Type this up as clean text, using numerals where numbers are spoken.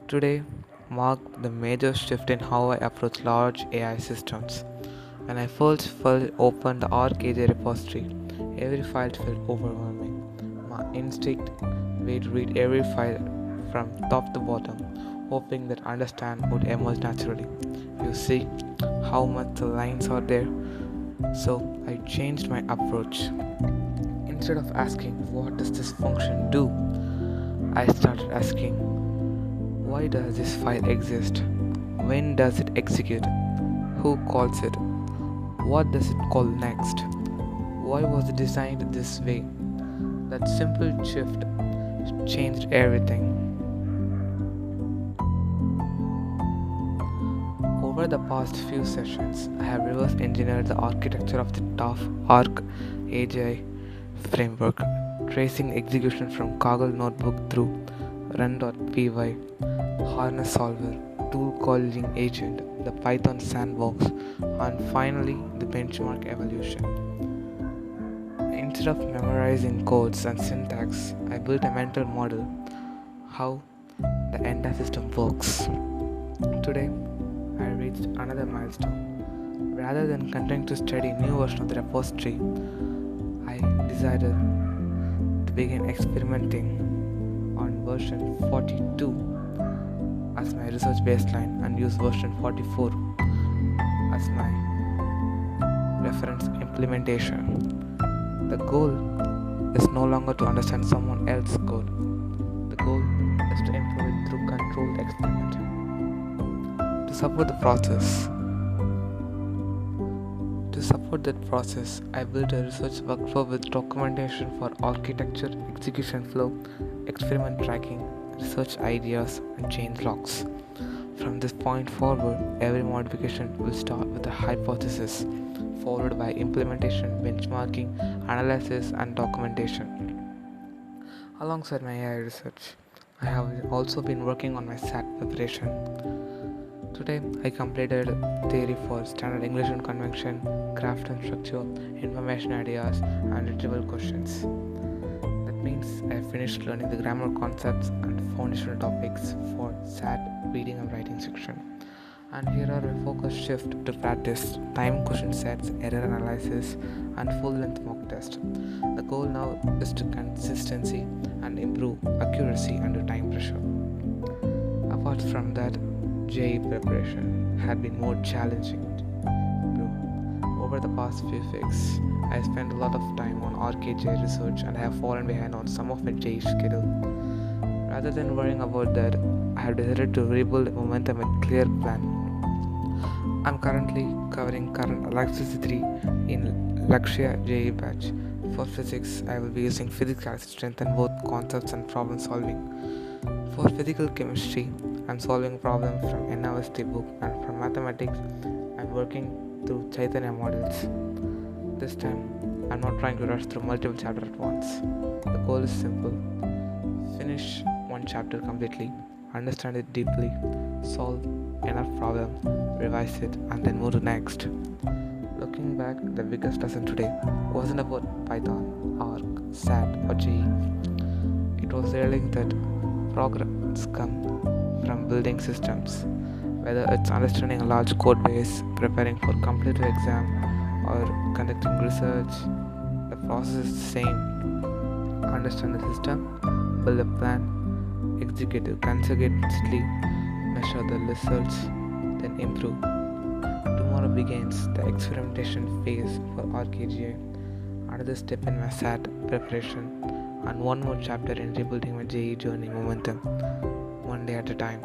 Today marked the major shift in how I approach large AI systems. When I first opened the ARC-AGI repository, every file felt overwhelming. My instinct was to read every file from top to bottom, hoping that understand would emerge naturally. You see how much the lines are there? So I changed my approach. Instead of asking, what does this function do? I started asking, why does this file exist? When does it execute? Who calls it? What does it call next? Why was it designed this way? That simple shift changed everything. Over the past few sessions, I have reverse engineered the architecture of the tough ARC-AGI framework, tracing execution from Kaggle notebook through run.py, harness solver, tool calling agent, the Python sandbox, and finally the benchmark evaluation. Instead of memorizing codes and syntax, I built a mental model how the entire system works. Today, I reached another milestone. Rather than continuing to study a new version of the repository, I decided to begin experimenting on version 42 as my research baseline and use version 44 as my reference implementation. The goal is no longer to understand someone else's code. The goal is to improve it through controlled experiment. To support that process, I built a research workflow with documentation for architecture, execution flow, experiment tracking, research ideas, and change logs. From this point forward, every modification will start with a hypothesis, followed by implementation, benchmarking, analysis, and documentation. Alongside my AI research, I have also been working on my SAT preparation. Today, I completed theory for standard English and convention, craft and structure, information ideas, and retrieval questions. That means I finished learning the grammar concepts and foundational topics for SAT reading and writing section. And here are a focus shift to practice time question sets, error analysis, and full-length mock test. The goal now is to consistency and improve accuracy under time pressure. Apart from that, JEE preparation had been more challenging. Over the past few weeks, I spent a lot of time on ARC-AGI research and I have fallen behind on some of my JEE schedule. Rather than worrying about that, I have decided to rebuild momentum and clear plan. I'm currently covering current electricity in Lakshya JEE batch. For physics, I will be using physics to strengthen both concepts and problem solving. For physical chemistry, I'm solving problems from NRST book, and from mathematics, I'm working through Chaitanya models. This time, I'm not trying to rush through multiple chapters at once. The goal is simple: finish one chapter completely, understand it deeply, solve enough problems, revise it, and then move to next. Looking back, the biggest lesson today wasn't about Python, ARC, SAT, or JEE. It was realizing that progress comes from building systems. Whether it's understanding a large code base, preparing for competitive exam, or conducting research, the process is the same. Understand the system, build a plan, execute it consistently, measure the results, then improve. Tomorrow begins the experimentation phase for ARC-AGI, another step in my SAT preparation, and one more chapter in rebuilding my JEE journey momentum, one day at a time.